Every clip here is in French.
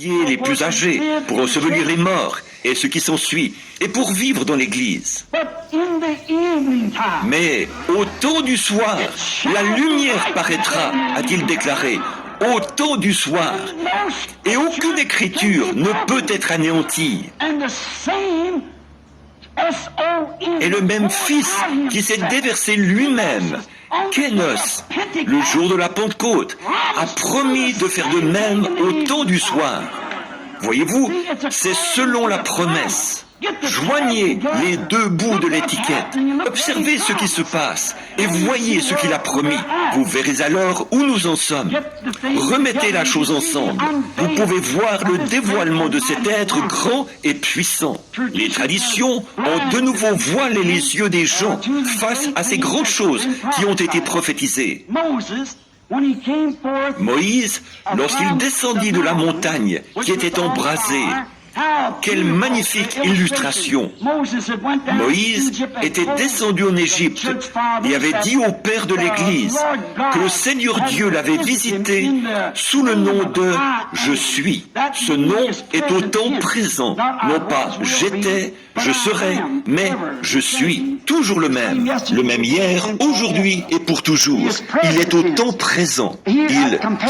Les plus âgés, pour ensevelir les morts et ce qui s'ensuit, et pour vivre dans l'Église. Mais au temps du soir, la lumière paraîtra, a-t-il déclaré, au temps du soir, et aucune écriture ne peut être anéantie. Et le même Fils qui s'est déversé lui-même, Kénos, le jour de la Pentecôte, a promis de faire de même au temps du soir. Voyez-vous, c'est selon la promesse. Joignez les deux bouts de l'étiquette, observez ce qui se passe et voyez ce qu'il a promis. Vous verrez alors où nous en sommes. Remettez la chose ensemble. Vous pouvez voir le dévoilement de cet être grand et puissant. Les traditions ont de nouveau voilé les yeux des gens face à ces grandes choses qui ont été prophétisées. Moïse, lorsqu'il descendit de la montagne qui était embrasée, quelle magnifique illustration! Moïse était descendu en Égypte et avait dit au père de l'Église que le Seigneur Dieu l'avait visité sous le nom de « Je suis ». Ce nom est au temps présent, non pas « j'étais », « je serai », mais « je suis », toujours le même hier, aujourd'hui et pour toujours. Il est au temps présent.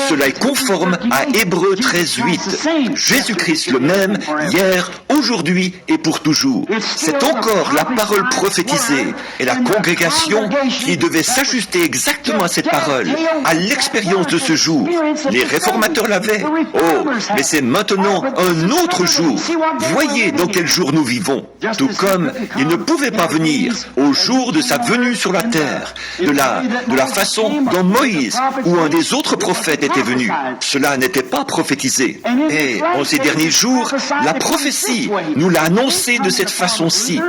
Cela est conforme à Hébreux 13:8. Jésus-Christ le même, hier, aujourd'hui et pour toujours. C'est encore la parole prophétisée et la congrégation qui devait s'ajuster exactement à cette parole, à l'expérience de ce jour. Les réformateurs l'avaient. Oh, mais c'est maintenant un autre jour. Voyez dans quel jour nous vivons. Tout comme il ne pouvait pas venir au jour de sa venue sur la terre, de la façon dont Moïse ou un des autres prophètes était venu. Cela n'était pas prophétisé. Et en ces derniers jours, la prophétie nous l'a annoncé de cette façon-ci.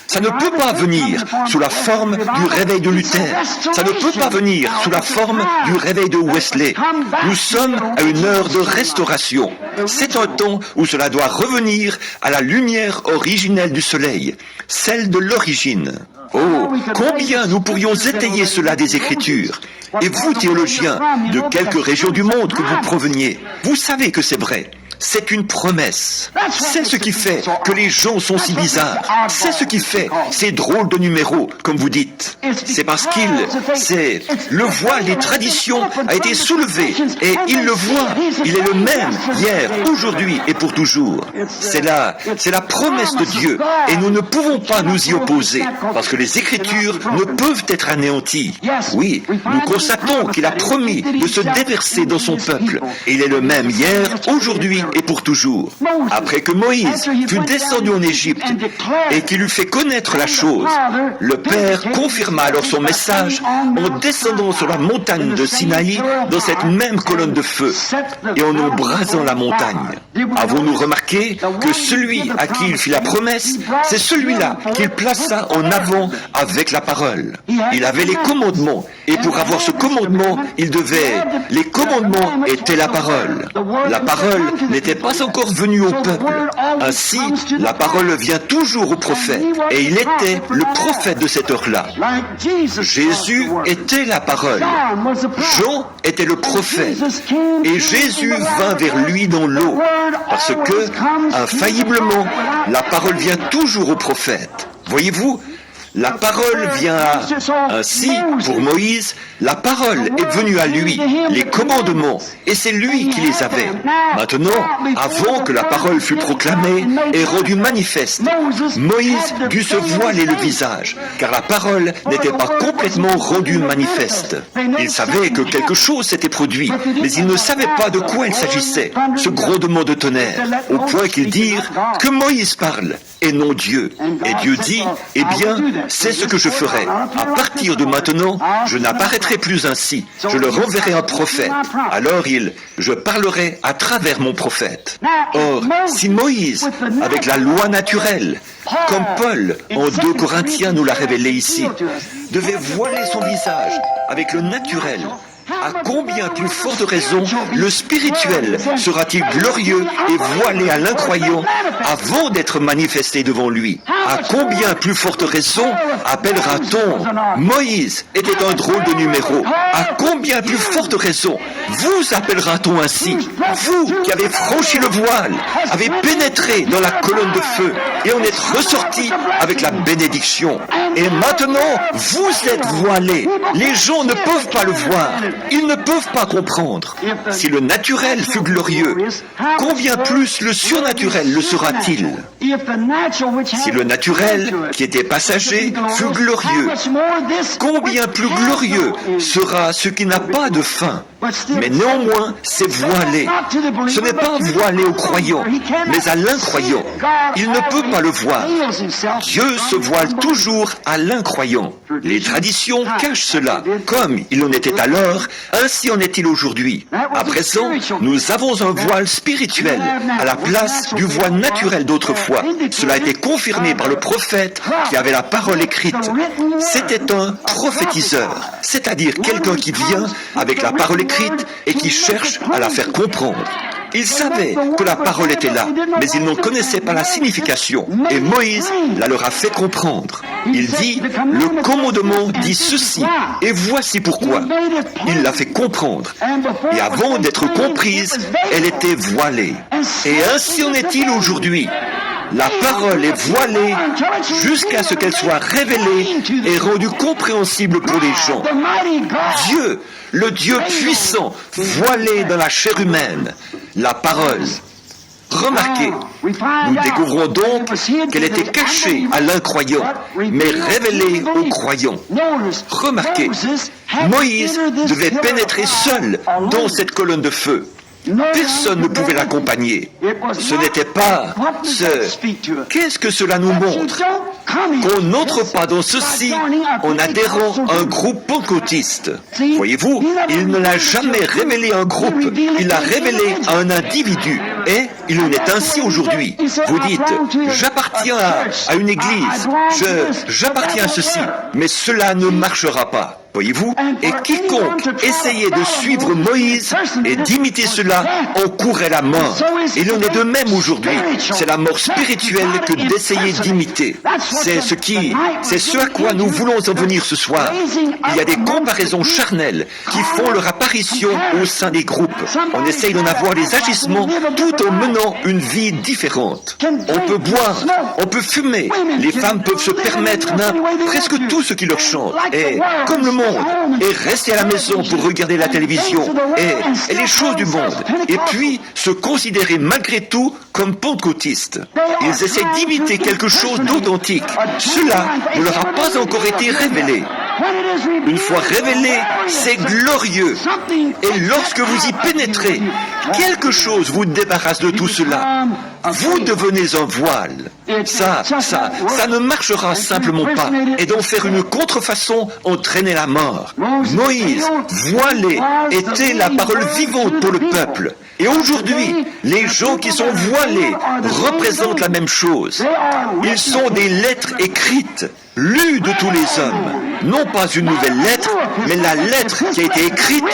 Ça ne peut pas venir sous la forme du réveil de Luther. Ça ne peut pas venir sous la forme du réveil de Wesley. Nous sommes à une heure de restauration. C'est un temps où cela doit revenir à la lumière originelle du soleil, celle de l'origine. Oh, combien nous pourrions étayer cela des Écritures. Et vous, théologiens, de quelques régions du monde que vous proveniez, vous savez que c'est vrai. C'est une promesse. C'est ce qui fait que les gens sont si bizarres. C'est ce qui fait ces drôles de numéros, comme vous dites. C'est parce le voile des traditions a été soulevé et il le voit. Il est le même hier, aujourd'hui et pour toujours. C'est la promesse de Dieu et nous ne pouvons pas nous y opposer parce que les Écritures ne peuvent être anéanties. Oui, nous constatons qu'il a promis de se déverser dans son peuple et il est le même hier, aujourd'hui et pour toujours. Après que Moïse fut descendu en Égypte et qu'il eut fait connaître la chose, le Père confirma alors son message en descendant sur la montagne de Sinaï dans cette même colonne de feu et en embrasant la montagne. Avons-nous remarqué que celui à qui il fit la promesse, c'est celui-là qu'il plaça en avant avec la parole. Il avait les commandements et pour avoir ce commandement, les commandements étaient la parole. La parole n'était pas encore venue au peuple. Ainsi, la parole vient toujours au prophète. Et il était le prophète de cette heure-là. Jésus était la parole. Jean était le prophète. Et Jésus vint vers lui dans l'eau. Parce que, infailliblement, la parole vient toujours au prophète. Voyez-vous ? La parole vient ainsi, pour Moïse, la parole est venue à lui, les commandements, et c'est lui qui les avait. Maintenant, avant que la parole fût proclamée et rendue manifeste, Moïse dut se voiler le visage, car la parole n'était pas complètement rendue manifeste. Il savait que quelque chose s'était produit, mais il ne savait pas de quoi il s'agissait, ce grondement de tonnerre, au point qu'ils dirent que Moïse parle, et non Dieu. Et Dieu dit, eh bien, c'est ce que je ferai. À partir de maintenant, je n'apparaîtrai plus ainsi. Je leur enverrai un prophète. Alors je parlerai à travers mon prophète. Or, si Moïse, avec la loi naturelle, comme Paul, en 2 Corinthiens nous l'a révélé ici, devait voiler son visage avec le naturel, à combien plus forte raison le spirituel sera-t-il glorieux et voilé à l'incroyant avant d'être manifesté devant lui? À combien plus forte raison appellera-t-on Moïse était un drôle de numéro? À combien plus forte raison vous appellera-t-on ainsi? Vous qui avez franchi le voile, avez pénétré dans la colonne de feu et en êtes ressorti avec la bénédiction. Et maintenant, vous êtes voilés. Les gens ne peuvent pas le voir. Ils ne peuvent pas comprendre. Si le naturel fut glorieux, combien plus le surnaturel le sera-t-il? Si le naturel, qui était passager, fut glorieux, combien plus glorieux sera ce qui n'a pas de fin? Mais néanmoins, c'est voilé. Ce n'est pas voilé au croyant, mais à l'incroyant. Il ne peut pas le voir. Dieu se voile toujours à l'incroyant. Les traditions cachent cela. Comme il en était alors, ainsi en est-il aujourd'hui. À présent, nous avons un voile spirituel à la place du voile naturel d'autrefois. Cela a été confirmé par le prophète qui avait la parole écrite. C'était un prophétiseur, c'est-à-dire quelqu'un qui vient avec la parole écrite et qui cherche à la faire comprendre. Ils savaient que la parole était là, mais ils n'en connaissaient pas la signification. Et Moïse la leur a fait comprendre. Il dit, le commandement dit ceci, et voici pourquoi. Il l'a fait comprendre. Et avant d'être comprise, elle était voilée. Et ainsi en est-il aujourd'hui. La parole est voilée jusqu'à ce qu'elle soit révélée et rendue compréhensible pour les gens. Dieu, le Dieu puissant, voilé dans la chair humaine, la parole. Remarquez, nous découvrons donc qu'elle était cachée à l'incroyant, mais révélée aux croyants. Remarquez, Moïse devait pénétrer seul dans cette colonne de feu. Personne ne pouvait l'accompagner. Ce n'était pas ce... Qu'est-ce que cela nous montre? Qu'on n'entre pas dans ceci en adhérant à un groupe pentecôtiste. Voyez-vous, il ne l'a jamais révélé à un groupe, il l'a révélé à un individu. Et il en est ainsi aujourd'hui. Vous dites, j'appartiens à une église, j'appartiens à ceci, mais cela ne marchera pas. Voyez-vous? Et quiconque essayait de suivre Moïse et d'imiter cela en courait la mort. Et il en est de même aujourd'hui. C'est la mort spirituelle que d'essayer d'imiter. C'est ce à quoi nous voulons en venir ce soir. Il y a des comparaisons charnelles qui font leur apparition au sein des groupes. On essaye d'en avoir les agissements tout en menant une vie différente. On peut boire, on peut fumer. Les femmes peuvent se permettre presque tout ce qui leur chante. Et comme le monde, et rester à la maison pour regarder la télévision et les choses du monde, et puis se considérer malgré tout comme pentecôtistes. Ils essaient d'imiter quelque chose d'authentique. Cela ne leur a pas encore été révélé. Une fois révélé, c'est glorieux. Et lorsque vous y pénétrez, quelque chose vous débarrasse de tout cela. Vous devenez un voile. Ça ne marchera simplement pas. Et d'en faire une contrefaçon entraînait la mort. Moïse, voilé, était la parole vivante pour le peuple. Et aujourd'hui, les gens qui sont voilés représentent la même chose. Ils sont des lettres écrites, lues de tous les hommes. Non pas une nouvelle lettre, mais la lettre qui a été écrite,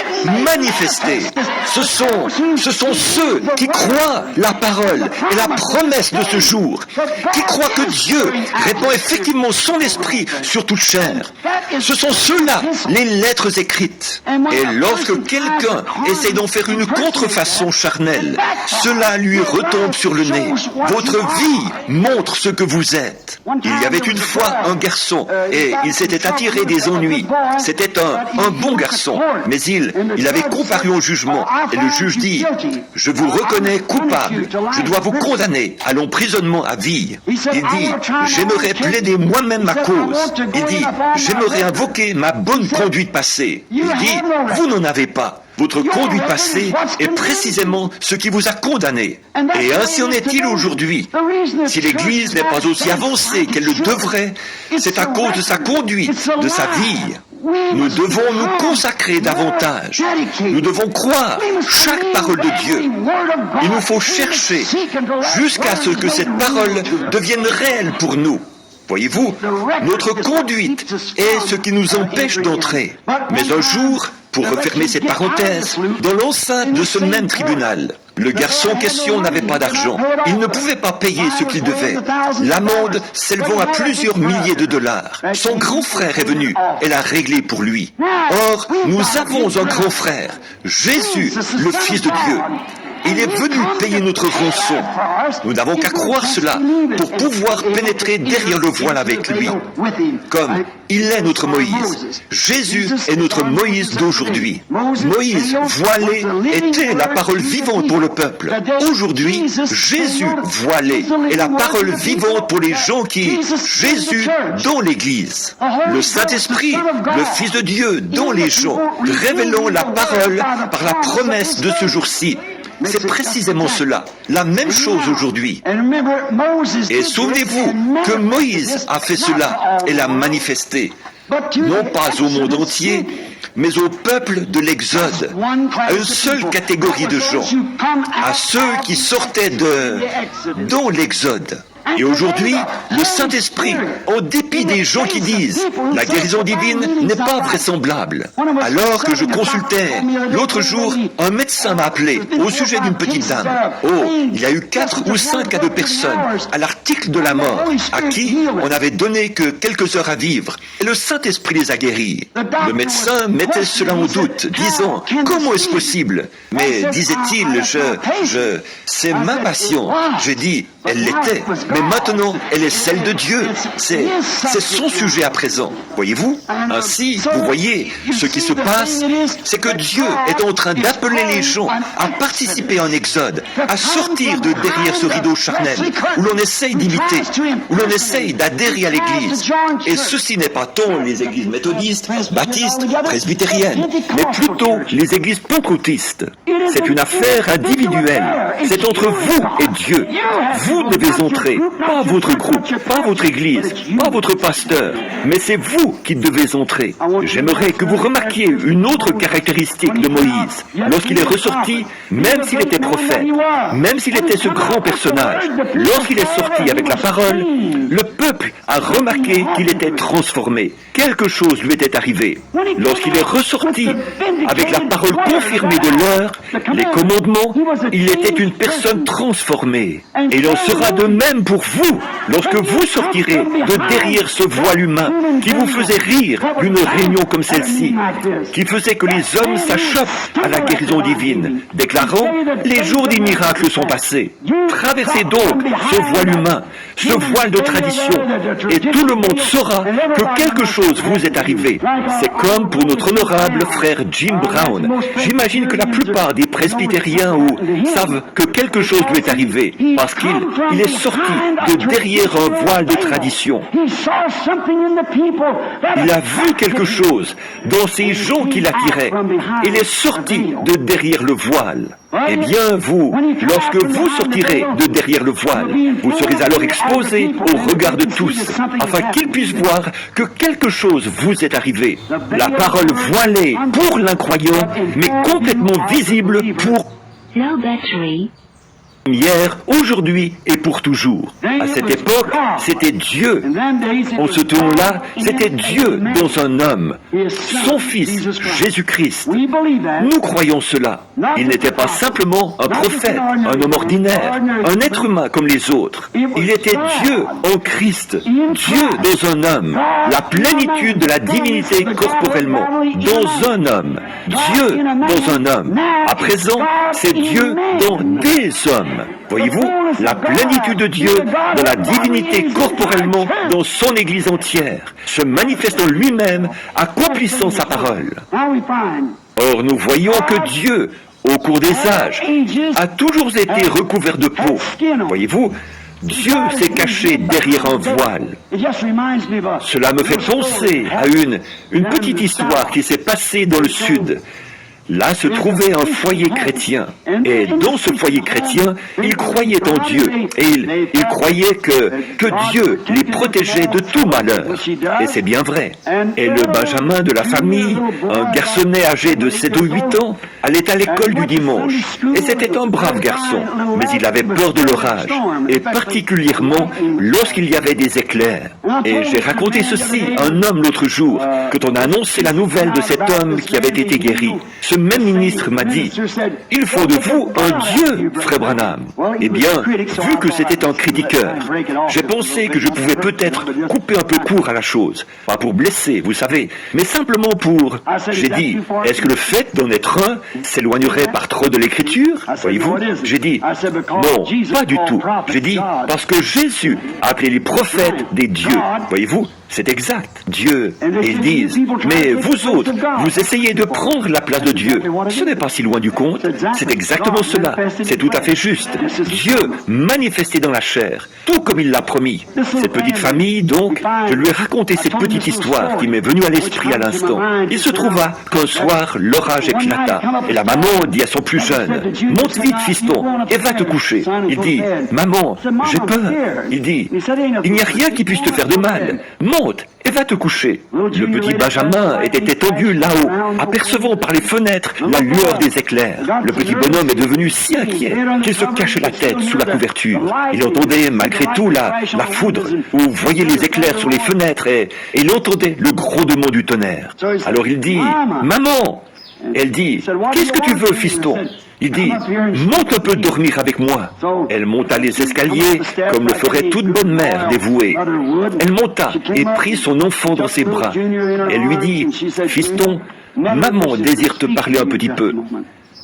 manifestée. Ce sont ceux qui croient la parole et la promesse de ce jour, qui croient que Dieu répand effectivement son esprit sur toute chair. Ce sont ceux-là, les lettres écrites. Et lorsque quelqu'un essaie d'en faire une contrefaçon charnelle, cela lui retombe sur le nez. Votre vie montre ce que vous êtes. Il y avait une fois un garçon et il s'était attiré des ennuis. C'était un bon garçon, mais il avait comparu au jugement et le juge dit « Je vous reconnais coupable, je dois vous condamner à l'emprisonnement à vie. » Il dit « J'aimerais plaider moi-même ma cause. » Il dit « J'aimerais invoquer ma bonne conduite passée. » Il dit « Vous n'en avez pas. Votre conduite passée est précisément ce qui vous a condamné. Et ainsi en est-il aujourd'hui. Si l'Église n'est pas aussi avancée qu'elle le devrait, c'est à cause de sa conduite, de sa vie. Nous devons nous consacrer davantage. Nous devons croire chaque parole de Dieu. Il nous faut chercher jusqu'à ce que cette parole devienne réelle pour nous. Voyez-vous, notre conduite est ce qui nous empêche d'entrer. Mais un jour, Pour refermer cette parenthèse, dans l'enceinte de ce même tribunal, le garçon en question n'avait pas d'argent. Il ne pouvait pas payer ce qu'il devait. L'amende s'élevant à plusieurs milliers de dollars. Son grand frère est venu et l'a réglé pour lui. Or, nous avons un grand frère, Jésus, le Fils de Dieu. Il est venu payer notre rançon. Nous n'avons qu'à croire cela pour pouvoir pénétrer derrière le voile avec lui. Comme il est notre Moïse. Jésus est notre Moïse d'aujourd'hui. Moïse, voilé, était la parole vivante pour le peuple. Aujourd'hui, Jésus, voilé, est la parole vivante pour les gens qui... Jésus dans l'Église. Le Saint-Esprit, le Fils de Dieu dans les gens, révélant la parole par la promesse de ce jour-ci. C'est précisément cela, la même chose aujourd'hui. Et souvenez-vous que Moïse a fait cela et l'a manifesté, non pas au monde entier, mais au peuple de l'Exode, à une seule catégorie de gens, à ceux qui sortaient dans l'Exode. Et aujourd'hui, le Saint-Esprit, en dépit des gens qui disent « la guérison divine n'est pas vraisemblable », alors que je consultais l'autre jour, un médecin m'a appelé au sujet d'une petite dame. Oh, il y a eu 4 ou 5 cas de personnes à l'article de la mort, à qui on avait donné que quelques heures à vivre, et le Saint-Esprit les a guéris. Le médecin mettait cela en doute, disant « comment est-ce possible ?» Mais disait-il, c'est ma passion. J'ai dit « elle l'était ». Mais maintenant, elle est celle de Dieu. C'est son sujet à présent. Voyez-vous? Ainsi, vous voyez, ce qui se passe, c'est que Dieu est en train d'appeler les gens à participer à un exode, à sortir de derrière ce rideau charnel, où l'on essaye d'imiter, où l'on essaye d'adhérer à l'Église. Et ceci n'est pas tant les églises méthodistes, baptistes, presbytériennes, mais plutôt les églises pentecôtistes. C'est une affaire individuelle. C'est entre vous et Dieu. Vous devez entrer. Pas votre groupe, pas votre église, pas votre pasteur, mais c'est vous qui devez entrer. J'aimerais que vous remarquiez une autre caractéristique de Moïse. Lorsqu'il est ressorti, même s'il était prophète, même s'il était ce grand personnage, lorsqu'il est sorti avec la parole, le peuple a remarqué qu'il était transformé. Quelque chose lui était arrivé. Lorsqu'il est ressorti avec la parole confirmée de l'heure, les commandements, il était une personne transformée. Et il en sera de même pour vous, lorsque vous sortirez de derrière ce voile humain qui vous faisait rire d'une réunion comme celle-ci, qui faisait que les hommes s'achoppent à la guérison divine, déclarant « les jours des miracles sont passés ». Traversez donc ce voile humain, ce voile de tradition, et tout le monde saura que quelque chose vous est arrivé. C'est comme pour notre honorable frère Jim Brown. J'imagine que la plupart des presbytériens savent que quelque chose lui est arrivé, parce qu'il est sorti de derrière un voile de tradition. Il a vu quelque chose dans ces gens qui l'attiraient. Il est sorti de derrière le voile. Eh bien, vous, lorsque vous sortirez de derrière le voile, vous serez alors exposé au regard de tous, afin qu'ils puissent voir que quelque chose vous est arrivé. La parole voilée pour l'incroyant, mais complètement visible pour... Hier, aujourd'hui et pour toujours. À cette époque, c'était Dieu. En ce temps-là, c'était Dieu dans un homme, son Fils, Jésus-Christ. Nous croyons cela. Il n'était pas simplement un prophète, un homme ordinaire, un être humain comme les autres. Il était Dieu en Christ, Dieu dans un homme, la plénitude de la divinité corporellement, dans un homme, Dieu dans un homme. À présent, c'est Dieu dans des hommes. Voyez-vous, la plénitude de Dieu dans la divinité corporellement dans son Église entière, se manifestant lui-même, accomplissant sa parole. Or, nous voyons que Dieu, au cours des âges, a toujours été recouvert de peau. Voyez-vous, Dieu s'est caché derrière un voile. Cela me fait penser à une petite histoire qui s'est passée dans le sud. Là se trouvait un foyer chrétien. Et dans ce foyer chrétien, ils croyaient en Dieu. Et ils croyaient que Dieu les protégeait de tout malheur. Et c'est bien vrai. Et le Benjamin de la famille, un garçonnet âgé de 7 ou 8 ans, allait à l'école du dimanche. Et c'était un brave garçon. Mais il avait peur de l'orage. Et particulièrement lorsqu'il y avait des éclairs. Et j'ai raconté ceci à un homme l'autre jour, quand on a annoncé la nouvelle de cet homme qui avait été guéri. Ce même ministre m'a dit, « Il faut de vous un Dieu, frère Branham. » Eh bien, vu que c'était un critiqueur, j'ai pensé que je pouvais peut-être couper un peu court à la chose. Pas pour blesser, vous savez, mais simplement pour... J'ai dit, est-ce que le fait d'en être un s'éloignerait par trop de l'écriture? Voyez-vous? J'ai dit, non, pas du tout. J'ai dit, parce que Jésus a appelé les prophètes des dieux. Voyez-vous? C'est exact, Dieu. Et ils disent, mais vous autres, vous essayez de prendre la place de Dieu. Ce n'est pas si loin du compte. C'est exactement cela. C'est tout à fait juste. Dieu manifesté dans la chair, tout comme il l'a promis. Cette petite famille, donc, je lui ai raconté cette petite histoire qui m'est venue à l'esprit à l'instant. Il se trouva qu'un soir, l'orage éclata. Et la maman dit à son plus jeune, monte vite, fiston, et va te coucher. Il dit, maman, j'ai peur. Il dit, il n'y a rien qui puisse te faire de mal. Monte et va te coucher. Le petit Benjamin était étendu là-haut, apercevant par les fenêtres la lueur des éclairs. Le petit bonhomme est devenu si inquiet qu'il se cachait la tête sous la couverture. Il entendait malgré tout la foudre, ou voyait les éclairs sur les fenêtres, et il entendait le grondement du tonnerre. Alors il dit, « Maman !» Elle dit, « Qu'est-ce que tu veux, fiston ?» Il dit, « Monte un peu dormir avec moi. » Elle monta les escaliers comme le ferait toute bonne mère dévouée. Elle monta et prit son enfant dans ses bras. Elle lui dit, « Fiston, maman désire te parler un petit peu. »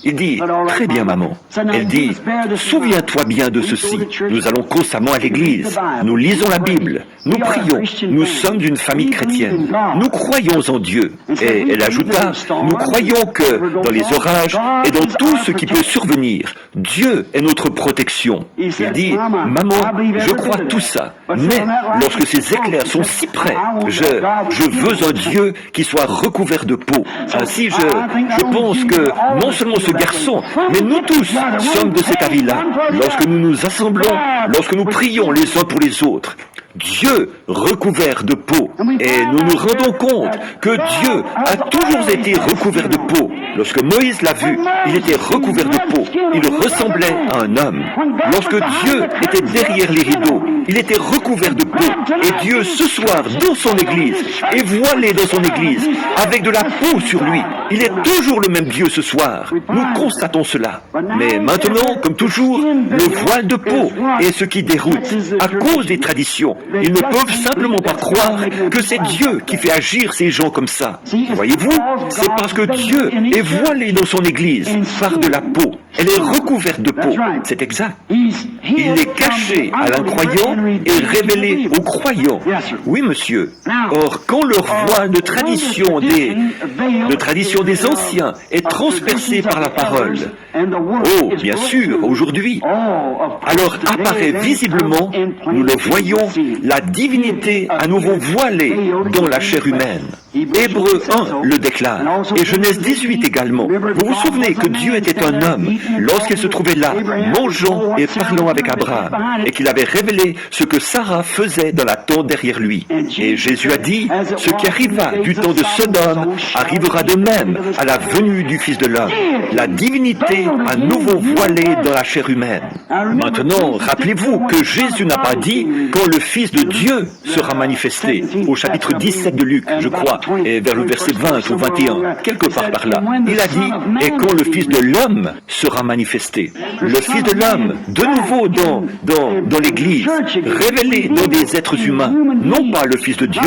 Il dit, « Très bien, maman. » Elle dit, « Souviens-toi bien de ceci. Nous allons constamment à l'église. Nous lisons la Bible. Nous prions. Nous sommes d'une famille chrétienne. Nous croyons en Dieu. » Et elle ajouta, « Nous croyons que dans les orages et dans tout ce qui peut survenir, Dieu est notre protection. » Il dit, « Maman, je crois tout ça. Mais lorsque ces éclairs sont si près, je veux un Dieu qui soit recouvert de peau. Ainsi, je pense que non seulement ce garçon, mais nous tous sommes de cet avis-là. Lorsque nous nous assemblons, lorsque nous prions les uns pour les autres, Dieu recouvert de peau. Et nous nous rendons compte que Dieu a toujours été recouvert de peau. Lorsque Moïse l'a vu, il était recouvert de peau. Il ressemblait à un homme. Lorsque Dieu était derrière les rideaux, il était recouvert de peau. Et Dieu, ce soir, dans son église, est voilé dans son église, avec de la peau sur lui. Il est toujours le même Dieu ce soir. Nous constatons cela. Mais maintenant, comme toujours, le voile de peau est ce qui déroute, à cause des traditions. Ils ne peuvent simplement pas croire que c'est Dieu qui fait agir ces gens comme ça. Voyez-vous, c'est parce que Dieu est voilé dans son église par de la peau. Elle est recouverte de peau. C'est exact. Il est caché à l'incroyant et révélé aux croyants. Oui, monsieur. Or, quand leur voile de tradition des anciens est transpercé par la parole, oh, bien sûr, aujourd'hui, alors apparaît visiblement, nous le voyons, la divinité à nouveau voilée dans la chair humaine. Hébreux 1 le déclare, et Genèse 18 également. Vous vous souvenez que Dieu était un homme lorsqu'il se trouvait là, mangeant et parlant avec Abraham, et qu'il avait révélé ce que Sarah faisait dans la tente derrière lui. Et Jésus a dit, ce qui arriva du temps de Sodome arrivera de même à la venue du Fils de l'homme. La divinité à nouveau voilée dans la chair humaine. Maintenant, rappelez-vous que Jésus n'a pas dit quand le Fils de Dieu sera manifesté, au chapitre 17 de Luc, je crois, et vers le verset 20 ou 21, quelque part par là. Il a dit, et quand le Fils de l'homme sera manifesté. Le Fils de l'homme, de nouveau dans l'Église, révélé dans des êtres humains, non pas le Fils de Dieu,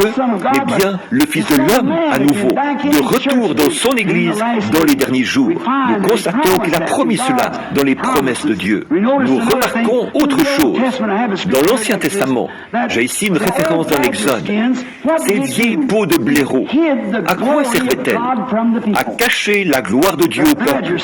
mais bien le Fils de l'homme à nouveau, de retour dans son Église dans les derniers jours. Nous constatons qu'il a promis cela dans les promesses de Dieu. Nous remarquons autre chose. Dans l'Ancien Testament, j'ai ici une référence dans l'Exode. Ces vieilles peaux de blaireau, à quoi servaient-elles? À cacher la gloire de Dieu au peuple.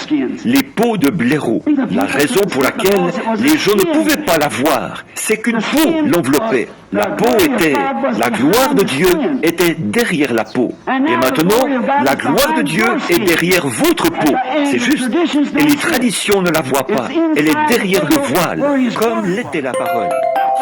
Les peau de blaireau. La raison pour laquelle les gens ne pouvaient pas la voir, c'est qu'une peau l'enveloppait. La peau était, la gloire de Dieu était derrière la peau. Et maintenant, la gloire de Dieu est derrière votre peau. C'est juste. Et les traditions ne la voient pas. Elle est derrière le voile, comme l'était la parole.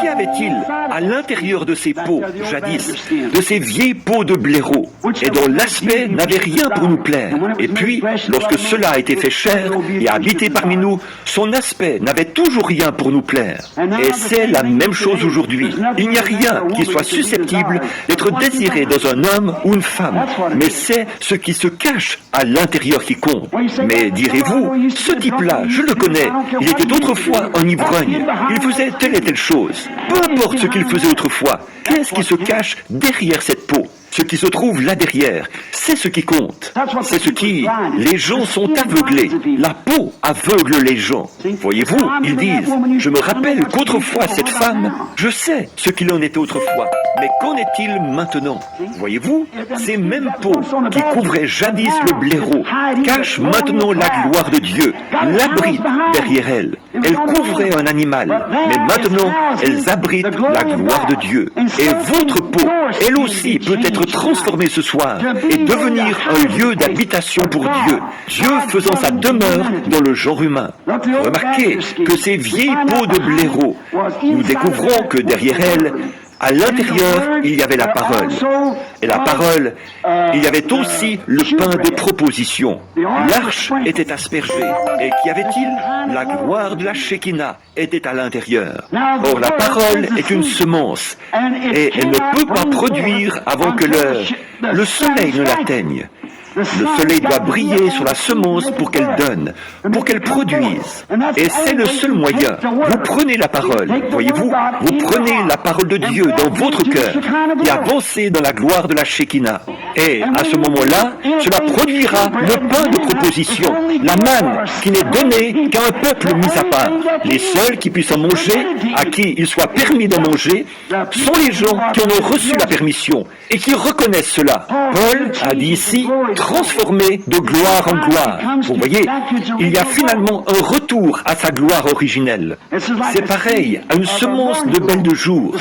Qu'y avait-il à l'intérieur de ces peaux, jadis, de ces vieilles peaux de blaireau, et dont l'aspect n'avait rien pour nous plaire? Et puis, lorsque cela a été fait chair et a habité parmi nous, son aspect n'avait toujours rien pour nous plaire. Et c'est la même chose aujourd'hui. Il n'y a rien qui soit susceptible d'être désiré dans un homme ou une femme, mais c'est ce qui se cache à l'intérieur qui compte. Mais direz-vous, ce type-là, je le connais, il était autrefois un ivrogne, il faisait telle et telle chose. Peu importe ce qu'il faisait autrefois, qu'est-ce qui se cache derrière cette peau? Ce qui se trouve là derrière, c'est ce qui compte. C'est ce qui... Les gens sont aveuglés. La peau aveugle les gens. Voyez-vous, ils disent, je me rappelle qu'autrefois cette femme, je sais ce qu'il en était autrefois. Mais qu'en est-il maintenant? Voyez-vous, ces mêmes peaux qui couvraient jadis le blaireau cachent maintenant la gloire de Dieu, l'abritent derrière elles. Elles couvraient un animal, mais maintenant elles abritent la gloire de Dieu. Et votre peau, elle aussi peut être transformée ce soir et devenir un lieu d'habitation pour Dieu, Dieu faisant sa demeure dans le genre humain. Remarquez que ces vieilles peaux de blaireau, nous découvrons que derrière elles, à l'intérieur, il y avait la parole. Et la parole, il y avait aussi le pain de proposition. L'arche était aspergée. Et qu'y avait-il? La gloire de la Shekinah était à l'intérieur. Or, la parole est une semence. Et elle ne peut pas produire avant que le soleil ne l'atteigne. Le soleil doit briller sur la semence pour qu'elle donne, pour qu'elle produise. Et c'est le seul moyen. Vous prenez la parole, voyez-vous, vous prenez la parole de Dieu dans votre cœur et avancez dans la gloire de la Shekinah. Et à ce moment-là, cela produira le pain de proposition, la manne qui n'est donnée qu'à un peuple mis à part. Les seuls qui puissent en manger, à qui il soit permis d'en manger, sont les gens qui en ont reçu la permission et qui reconnaissent cela. Paul a dit ici, transformé de gloire en gloire. Vous voyez, il y a finalement un retour à sa gloire originelle. C'est pareil à une semence de belle de jour.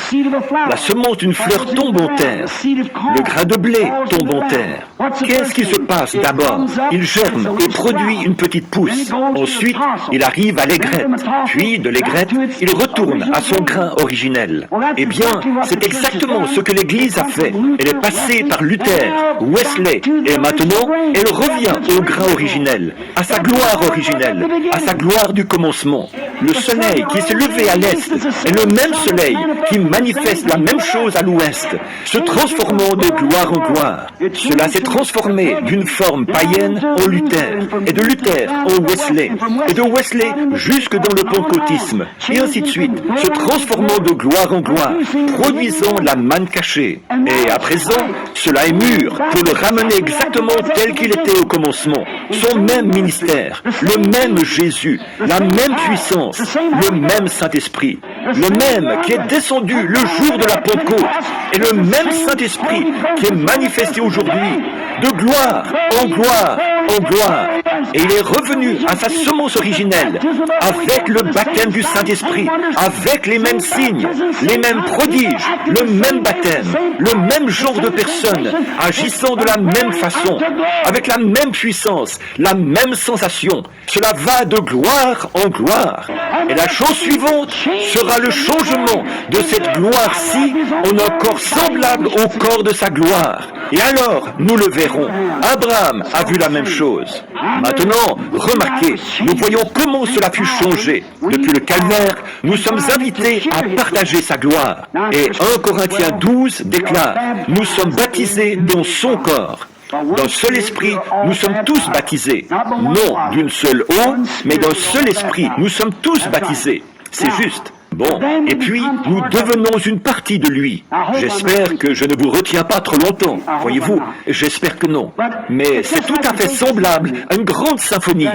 La semence d'une fleur tombe en terre. Le grain de blé tombe en terre. Qu'est-ce qui se passe d'abord? Il germe et produit une petite pousse. Ensuite, il arrive à l'aigrette. Puis, de l'aigrette, il retourne à son grain originel. Eh bien, c'est exactement ce que l'Église a fait. Elle est passée par Luther, Wesley, et maintenant, elle revient au grain originel, à sa gloire originelle, à sa gloire du commencement. Le soleil qui s'est levé à l'est est le même soleil qui manifeste la même chose à l'ouest, se transformant de gloire en gloire. Cela s'est transformé d'une forme païenne en Luther, et de Luther en Wesley, et de Wesley jusque dans le pentecôtisme, et ainsi de suite, se transformant de gloire en gloire, produisant la manne cachée. Et à présent, cela est mûr pour le ramener exactement tel qu'il était au commencement. Son même ministère, le même Jésus, la même puissance, le même Saint-Esprit, le même qui est descendu le jour de la Pentecôte, et le même Saint-Esprit qui est manifesté aujourd'hui, de gloire en gloire en gloire. Et il est revenu à sa semence originelle, avec le baptême du Saint-Esprit, avec les mêmes signes, les mêmes prodiges, le même baptême, le même genre de personnes, agissant de la même façon, avec la même puissance, la même sensation. Cela va de gloire en gloire. Et la chose suivante sera le changement de cette gloire-ci en un corps semblable au corps de sa gloire. Et alors, nous le verrons. Abraham a vu la même chose. Maintenant, remarquez, nous voyons comment cela fut changé. Depuis le calvaire, nous sommes invités à partager sa gloire. Et 1 Corinthiens 12 déclare, nous sommes baptisés dans son corps. D'un seul esprit, nous sommes tous baptisés. Non d'une seule eau, mais d'un seul esprit, nous sommes tous baptisés. C'est juste. Bon, et puis nous devenons une partie de lui. J'espère que je ne vous retiens pas trop longtemps, voyez-vous, j'espère que non. Mais c'est tout à fait semblable à une grande symphonie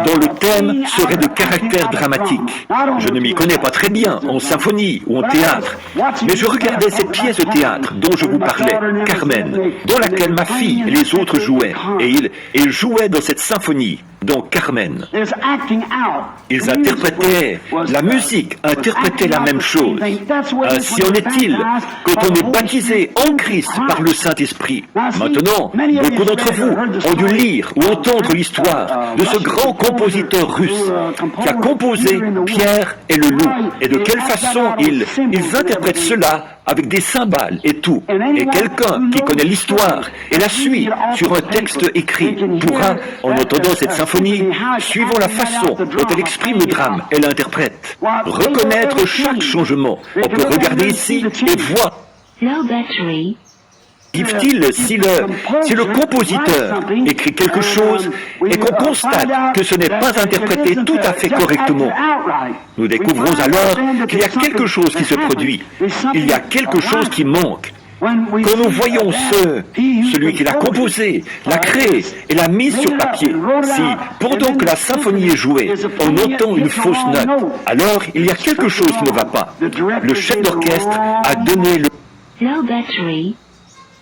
dont le thème serait de caractère dramatique. Je ne m'y connais pas très bien en symphonie ou en théâtre, mais je regardais cette pièce de théâtre dont je vous parlais, Carmen, dans laquelle ma fille et les autres jouaient, et ils jouaient dans cette symphonie, donc Carmen. Ils interprétaient, la musique interprétait la même chose. Ainsi en est-il quand on est baptisé en Christ par le Saint-Esprit. Maintenant, beaucoup d'entre vous ont dû lire ou entendre l'histoire de ce grand compositeur russe qui a composé Pierre et le loup, et de quelle façon ils interprètent cela avec des cymbales et tout. Et quelqu'un qui connaît l'histoire et la suit sur un texte écrit pourra, en entendant cette symphonie, suivant la façon dont elle exprime le drame et l'interprète, reconnaître chaque changement. On peut regarder ici et voir. Dit-il, si le compositeur écrit quelque chose et qu'on constate que ce n'est pas interprété tout à fait correctement, nous découvrons alors qu'il y a quelque chose qui se produit, il y a quelque chose qui manque. Quand nous voyons celui qui l'a composé, l'a créé et l'a mis sur papier, si, pendant que la symphonie est jouée, on entend une fausse note, alors il y a quelque chose qui ne va pas. Le chef d'orchestre a donné le...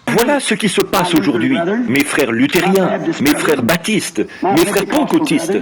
Voilà ce qui se passe aujourd'hui, mes frères luthériens, mes frères baptistes, mes frères pentecôtistes.